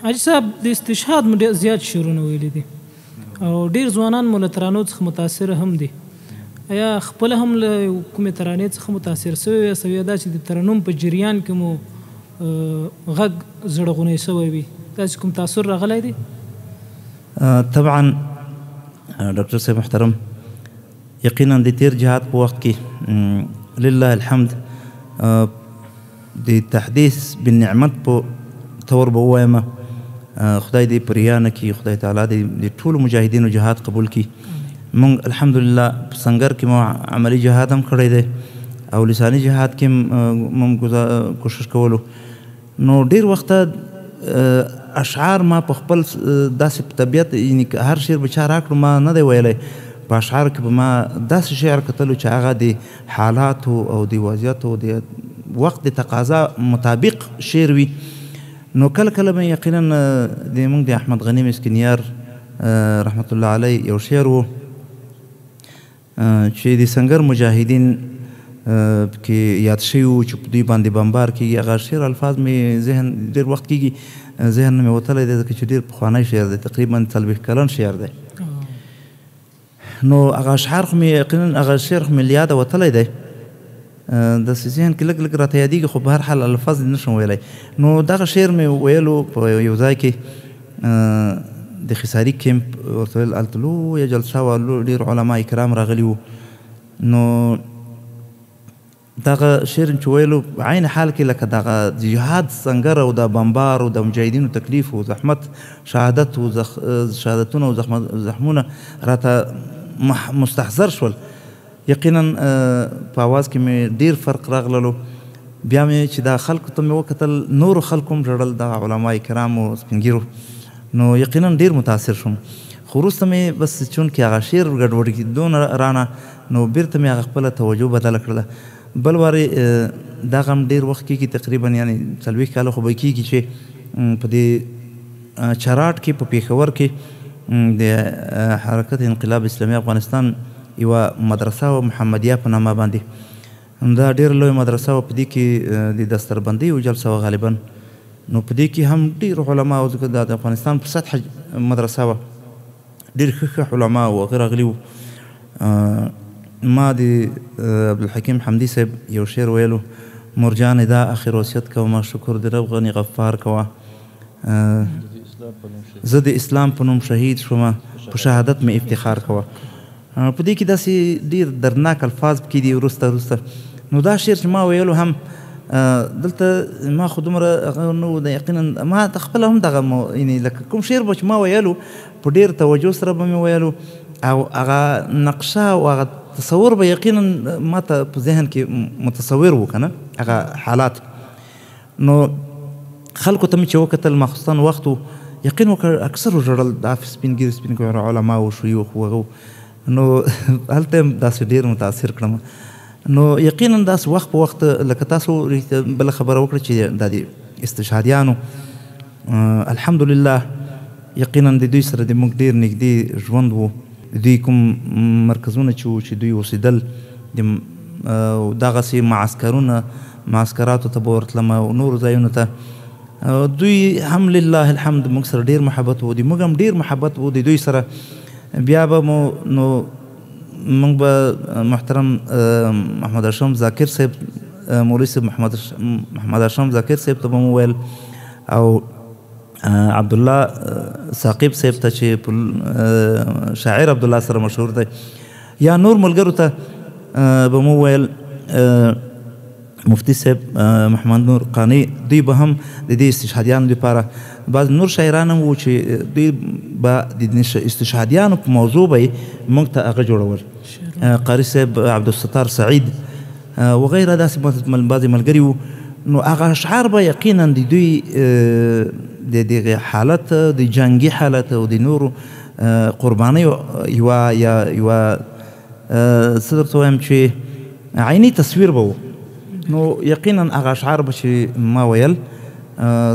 حاجي صاحب د استشهاد مو ډېر زیات شعرونه ویلي دي او ډېر ځوانان مو له ترانو څخه متاثره هم دي. ایا خپله هم له کومې ترانې څخه متاثر سوی یاست او یا دا چې د ترنم په جریان کې مو غږ زړغونی سوی وي، داسې کوم تاثر راغلی دی؟ طبعا ډاکټر صاحب محترم، یقینا د تیر جهاد په وخت کې لله الحمد د تحدیث بالنعمت په طور به ووایم خدای دې په ریا نه کړي، خدای تعالی دې د ټولو مجاهدینو جهاد قبول کړي. مونږ الحمدلله په سنګر کې مو عملي جهاد هم کړی دی او لساني جهاد کې مونږ کوشش کولو. نو ډېر وخته اشعار ما په خپل داسې په طبیعت یعنی هر شعر به چا راکړو ما نه دی ویلی، په اشعارو کې به ما داسې شعر کتلو چې هغه د حالاتو او د وضعیتو د وخت د تقاضا مطابق شعر وي. نو کله کله به یقینا د موږ د احمد غني مسکینیار رحمت الله علیه یو شعر و چې د سنګر مجاهدین کې یاد شوي وو چې په دوی باندې بمبار کېږي. هغه شعر الفاظ مې ذهن ډېر وخت کېږي ذهن مې وتلی دی ځکه چې ډېر پخوانی شعر دی، تقریبا 40 کلن شعر دی. نو هغه اشعار خو مې یقینا هغه شعر خو مې له یاده وتلی دی، داسې ذهن کې لږ لږ راته یادېږي خو په هر حال الفاظ نه شم ویلی. نو دغه شعر مې ویلو په یو ځای کې د خساري کیمپ ورته ویل هلته لویه جلسه وه، ډېر علما کرام راغلي وو. نو دغه شعر چې ویلو عین حال کې لکه دغه جهاد سنګر او د بمبار او د مجاهدینو تکلیف او زحمت شهادت او شهادتونه او زخمونه راته مستحضر شول. یقینا په اواز کې مې ډېر فرق راغللو. بیا مې چې دا خلکو ته مې وکتل نورو خلکو هم ژړل دغه علما کرامو سپین ږیرو، نو یقینا ډېر متاثر شوم. خو وروسته مې بس چونکې هغه شعر ګډوډ کېدو رانه نو بیرته مې هغه خپله توجه بدله کړله. بل وارې دغه هم ډېر وخت کېږي تقریبا یعنې 40 کاله خو به کېږي چې په دې چراټ کې په پېښور کې د حرکت انقلاب اسلامي افغانستان یوه مدرسه و محمدیه په نامه باندې، دا ډېره لویه مدرسه وه. په دې کې د دستربندۍ یو جلسه وه غالبا، نو په دې کې هم ډېر علما او ځکه د افغانستان په سطحه مدرسه وه، ډېر ښه ښه علما و هغه راغلي وو. ما د عبدالحکیم حمدي صاحب یو شعر ویلو مرجان دا آخر وصیت کومه شکر د رب غني غفار کوه، زه د اسلام په نوم شهید شومه په شهادت مې افتخار کوه. په دې کې داسې ډېر دردناک الفاظ پکې دي وروسته. نو دا شعر چې ما ویلو هم دلته ما خو دومره هغه نو د یقینا ما ته خپله هم دغه یعنې لکه کوم شعر به چې ما ویلو په ډېر توجه سره به مې ویلو او هغه نقشه او هغه تصور به یقینا ما ته په ذهن کې متصور و که نه هغه حالات. نو خلکو ته مې چې وکتل مخصوصا وخت و یقین وکړ اکثرو ژړل دا سپین ږیري سپین ږیري علما و شیوخ هغه، نو هلته هم داسې ډېر متاثر کړم. نو یقینا داسې وخت په وخت لکه تاسو بله خبره وکړه چې دا د استشهادیانو الحمدلله یقینا د دوی سره د موږ ډېر نږدې ژوند و. دوی کوم مرکزونه چې دوی اوسېدل دغسې معسکراتو ته به ورتلم او نورو ځایونو ته، دوی هم لله الحمد موږ سره ډېر محبت و، د موږ هم ډېر محبت و د دوی سره. بیا به مو نو موږ به محترم محمد اشرف ذاکر صاحب مولوي صاحب محمد اشرف ذاکر صاحب ته به مو ویل او عبدالله ثاقب صاحب ته چې شاعر عبدالله سره مشهور دی، یا نور ملګرو ته به مو ویل مفتی صاحب محمد نور قانی، دوی به هم د دې استشهادیانو لپاره بعض نور شاعران هم وو چې دوی به د استشهادیانو په موضوع به یې موږ ته هغه جوړول. قاري صاحب عبدالستار سعید وغیره داسې بعضې ملګري وو. نو هغه اشعار به یقینا د دوی د دغه حالت د جنګي حالت او د نورو قربانیو یوه څه درته وایم چې عیني تصویر به و. نو یقینا هغه اشعار به چې ما ویل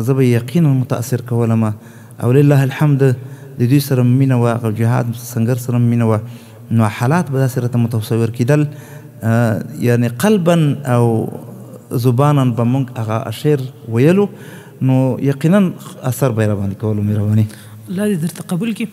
زه به یقینا متاثر کولم او لله الحمد د دوی سره مینه وه او جهاد سنګر سره مینه وه. نو حالات به داسې راته متصور کېدل یعنې قلبا او زبانا به موږ هغه اشعر ویلو نو یقینا اثر به یې راباندې کولو مهرباني الله دې درته قبول کړي.